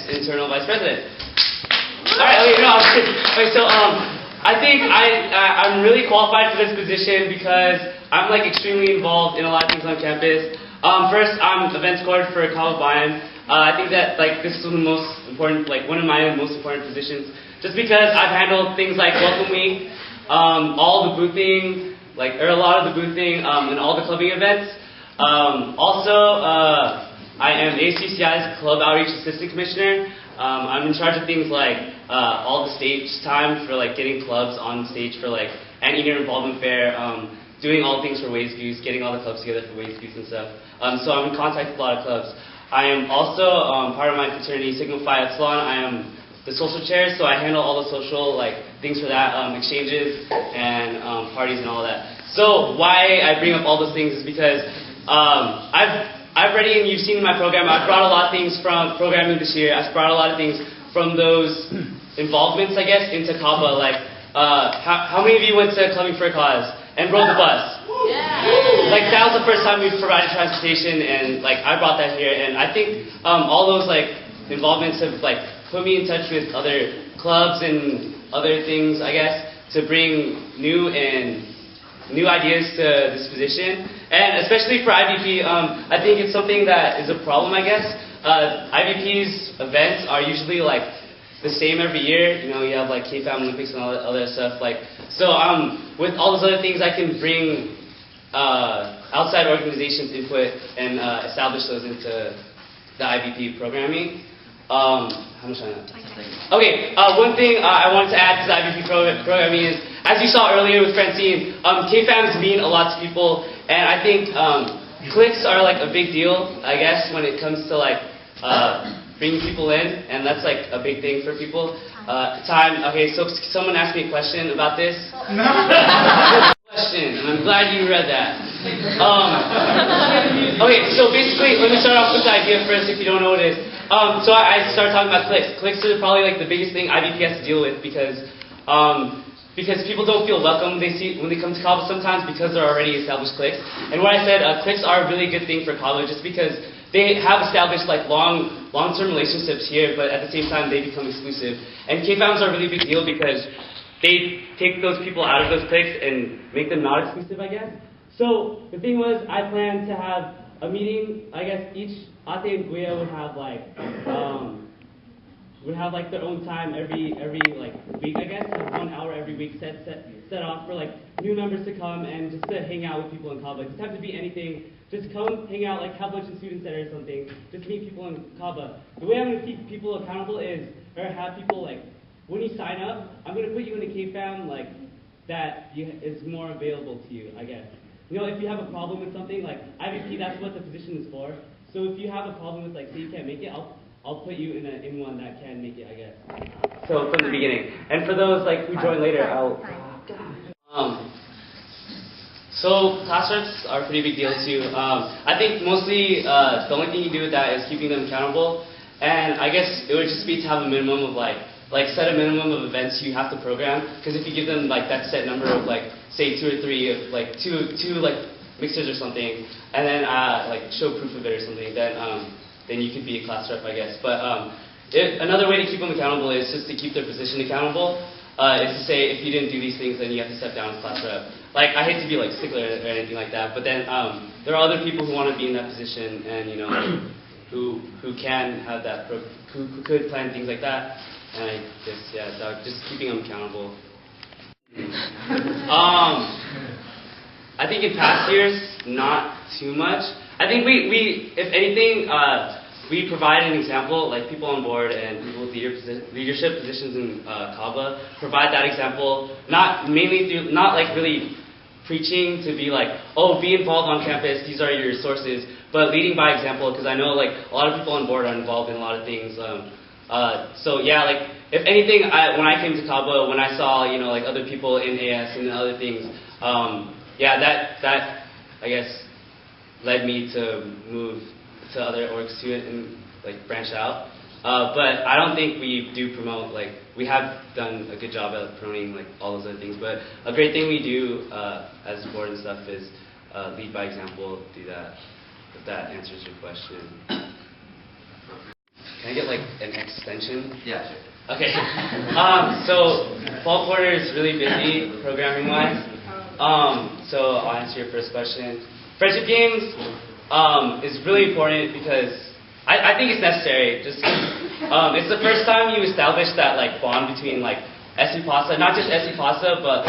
next internal vice president. All right. Okay. No. Okay. So I think I'm really qualified for this position because I'm like extremely involved in a lot of things on campus. First, I'm events coordinator for Kava Bayern. I think that like this is the most important, like one of my most important positions, just because I've handled things like Welcome Week, all the boothing, or a lot of the boothing, and all the clubbing events. Also, I am ACCI's Club Outreach Assistant Commissioner. I'm in charge of things like all the stage time for like getting clubs on stage for like anteater involvement fair, doing all things for Waves Goose, getting all the clubs together for Waves Goose and stuff. So I'm in contact with a lot of clubs. I am also part of my fraternity Sigma Phi Epsilon. I am the social chair, so I handle all the social things for that, exchanges and parties and all that. So why I bring up all those things is because I've already, and you've seen in my program, I've brought a lot of things from programming this year. I've brought a lot of things from those involvements, I guess, into Kava. How many of you went to Clubbing for a Cause and rode the bus? Yeah. That was the first time we provided transportation, and I brought that here. And I think all those involvements have put me in touch with other clubs and other things, I guess, to bring new ideas to this position. And especially for IVP, I think it's something that is a problem, I guess. IVP's events are usually the same every year. You know, you have K-Fam Olympics and all that other stuff. So with all those other things, I can bring outside organizations' input and establish those into the IVP programming. How much time? Okay, one thing I wanted to add to the IVP programming is, as you saw earlier with Francine, K-Fams mean a lot to people, and I think cliques are a big deal, I guess, when it comes to bringing people in, and that's a big thing for people. Okay, so someone asked me a question about this. Question, and I'm glad you read that. Okay, so basically, let me start off with the idea first if you don't know what it is. So I started talking about cliques. Cliques are probably the biggest thing IVP has to deal with because people don't feel welcome when they come to Kava sometimes because they're already established cliques. And what I said, cliques are a really good thing for Kava just because they have established long-term relationships here, but at the same time they become exclusive. And K-Fams are a really big deal because they take those people out of those cliques and make them not exclusive, I guess. So the thing was, I planned to have a meeting. I guess each Ate and Guya would have their own time every week, I guess, 1 hour every week set off for new members to come and just to hang out with people in Kava. It doesn't have to be anything. Just come hang out, have lunch in Student Center or something. Just meet people in Kava. The way I'm going to keep people accountable is, or have people when you sign up, I'm going to put you in a K-Fam that is more available to you, I guess. You know, if you have a problem with something, IVP, that's what the position is for. So if you have a problem with, say you can't make it, I'll put you in one that can make it, I guess. So from the beginning. And for those who join later, so class reps are a pretty big deal too. I think mostly the only thing you do with that is keeping them accountable. And I guess it would just be to have a minimum of set a minimum of events you have to program. Because if you give them that set number of say 2 or 3 of two mixers or something, and then show proof of it or something, then you could be a class rep, I guess. But another way to keep them accountable is just to keep their position accountable. Is to say if you didn't do these things, then you have to step down as class rep. I hate to be stickler or anything like that, but then there are other people who want to be in that position and who can have that, who could plan things like that. And I guess just keeping them accountable. I think in past years, not too much. I think we if anything, we provide an example, people on board and people with leadership positions in Kava provide that example, not mainly through, not really preaching to be oh, be involved on campus, these are your resources, but leading by example, because I know a lot of people on board are involved in a lot of things. So yeah, if anything, when I came to Kava, when I saw other people in AS and other things, yeah, that I guess led me to move to other orgs too and branch out. But I don't think we do promote we have done a good job at promoting all those other things. But a great thing we do as a board and stuff is lead by example. Do that. If that answers your question. can I get like an extension? Yeah, sure. Okay. So fall quarter is really busy programming wise. So I'll answer your first question. Friendship games is really important because I think it's necessary. Just it's the first time you establish that like bond between like SE Pasta, not just SE Pasta, but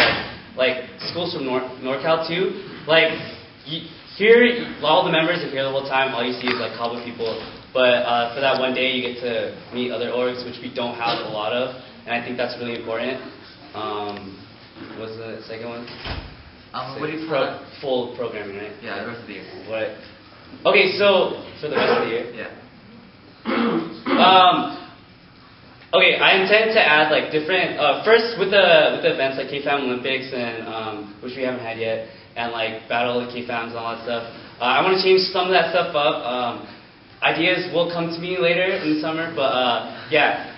like schools from NorCal too. Like here, all the members are here the whole time. All you see is like Cabo people. But for that one day, you get to meet other orgs, which we don't have a lot of, and I think that's really important. What's the second one? What do you call that? Full programming, right? Yeah, the rest of the year. What? Okay, so for the rest of the year. Yeah. Okay, I intend to add like different. First with the events like KFAM Olympics and which we haven't had yet, and like Battle of the KFAMs and all that stuff. I want to change some of that stuff up. Ideas will come to me later in the summer, but yeah.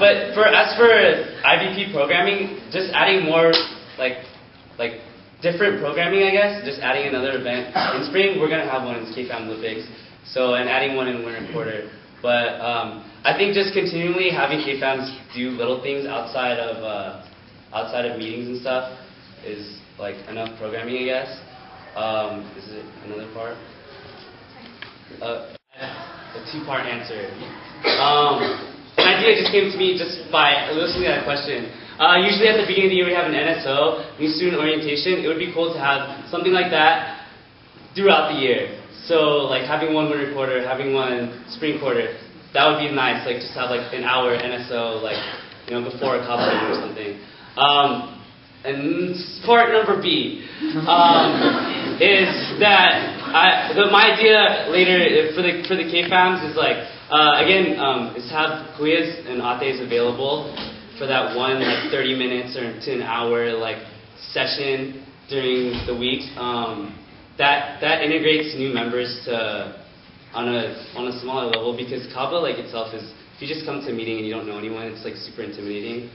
But as for IVP programming, just adding more like different programming, I guess. Just adding another event in spring. We're gonna have one in KFAM Olympics, so and adding one in winter quarter. But I think just continually having KFAMs do little things outside of meetings and stuff is like enough programming, I guess. Is it another part? A two-part answer. An idea just came to me just by listening to that question. Usually at the beginning of the year we have an NSO, new student orientation. It would be cool to have something like that throughout the year. So like having one winter quarter, having one spring quarter, that would be nice. Like just have like an hour NSO, like before a Cabo or something. And part number B is that my idea later for the KFAMs is like is have quiz and ates available for that one like 30 minutes or to an hour like session during the week. That integrates new members on a smaller level because Cabo like itself is, if you just come to a meeting and you don't know anyone, it's like super intimidating.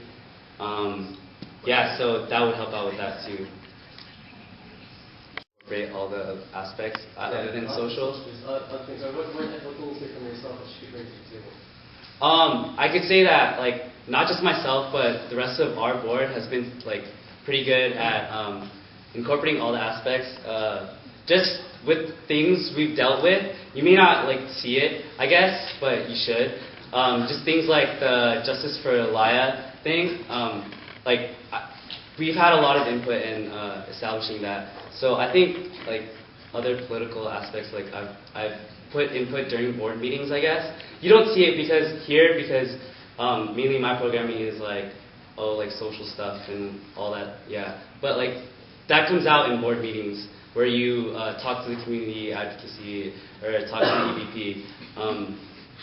Yeah, so that would help out with that too. Incorporate all the aspects other than social. What can you say from yourself that you bring to the table? I could say that like not just myself, but the rest of our board has been like pretty good at incorporating all the aspects. Just with things we've dealt with, you may not like see it, I guess, but you should. Just things like the Justice for Laya thing. We've had a lot of input in establishing that. So I think like other political aspects, like I've put input during board meetings, I guess. You don't see it because mainly my programming is like social stuff and all that, yeah. But like that comes out in board meetings where you talk to the community advocacy or talk to the EVP.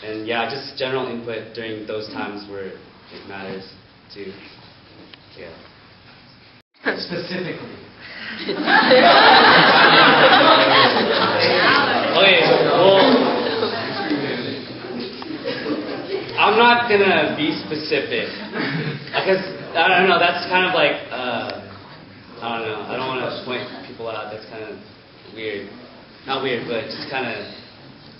And yeah, just general input during those times where it matters too. Yeah. Specifically. Okay, well, I'm not gonna be specific because I don't know. That's kind of like I don't know. I don't want to point people out. That's kind of weird. Not weird, but just kind of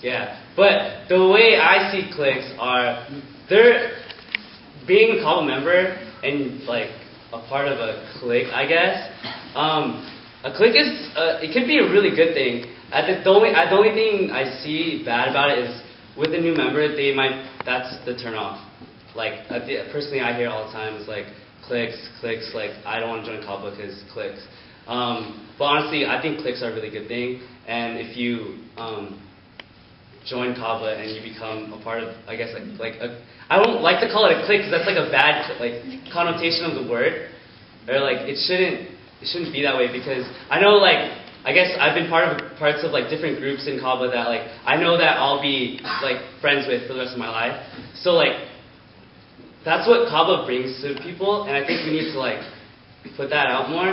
yeah. But the way I see cliques are, they're being a Cabo member and like a part of a clique, I guess. A clique is it can be a really good thing. The only thing I see bad about it is with a new member, that's the turn off. Like personally, I hear all the time is like cliques. Like I don't want to join Cabo because cliques. But honestly, I think cliques are a really good thing. And if you join Cabo and you become a part of, I guess I don't like to call it a clique because that's like a bad like connotation of the word, or like it shouldn't be that way because I know I guess I've been parts of like different groups in Cabo that like I know that I'll be like friends with for the rest of my life. So like that's what Cabo brings to people, and I think we need to like put that out more.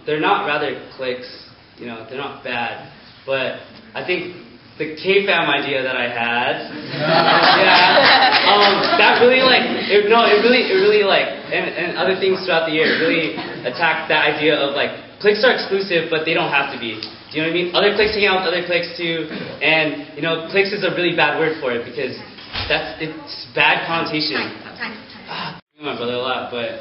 They're not rather cliques, they're not bad, but I think the KFAM idea that I had, that really it really and other things throughout the year really attacked that idea of like cliques are exclusive, but they don't have to be. Do you know what I mean? Other cliques hang out with other cliques too, and cliques is a really bad word for it because it's bad connotation. Time. My brother a lot, but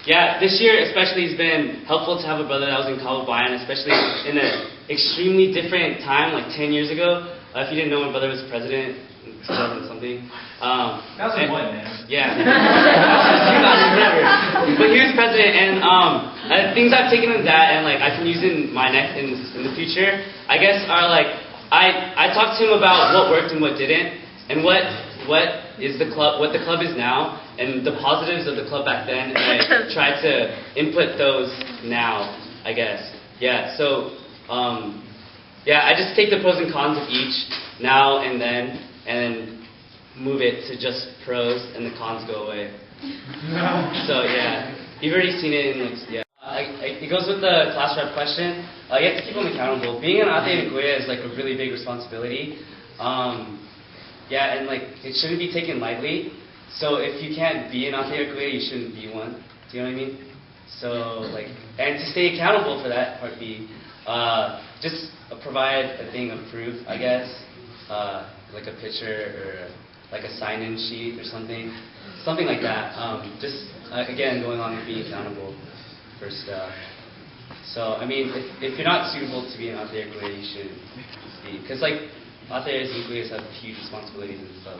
yeah, this year especially has been helpful to have a brother that was in Columbine, especially in an extremely different time, like 10 years ago. If you didn't know, my brother was president in 2000 something. That was one, man. Yeah. Whatever. But he was president, and things I've taken in that, and like I can use in my next in the future, I guess are like I talked to him about what worked and what didn't, and what is the club, what the club is now, and the positives of the club back then, and I try to input those now, I guess. Yeah, so, yeah, I just take the pros and cons of each now and then move it to just pros, and the cons go away. So, yeah, you've already seen it in, like, yeah. It goes with the class rep question. You have to keep them accountable. Being an athlete in Korea is, like, a really big responsibility. Yeah, and like it shouldn't be taken lightly. So if you can't be an athlete at you shouldn't be one. Do you know what I mean? So like, and to stay accountable for that part B, just provide a thing of proof, I guess, like a picture or like a sign-in sheet or something like that. Just again, going on and being accountable for stuff. So I mean, if you're not suitable to be an athlete at you shouldn't be, because like. Athletes and have huge responsibilities and stuff.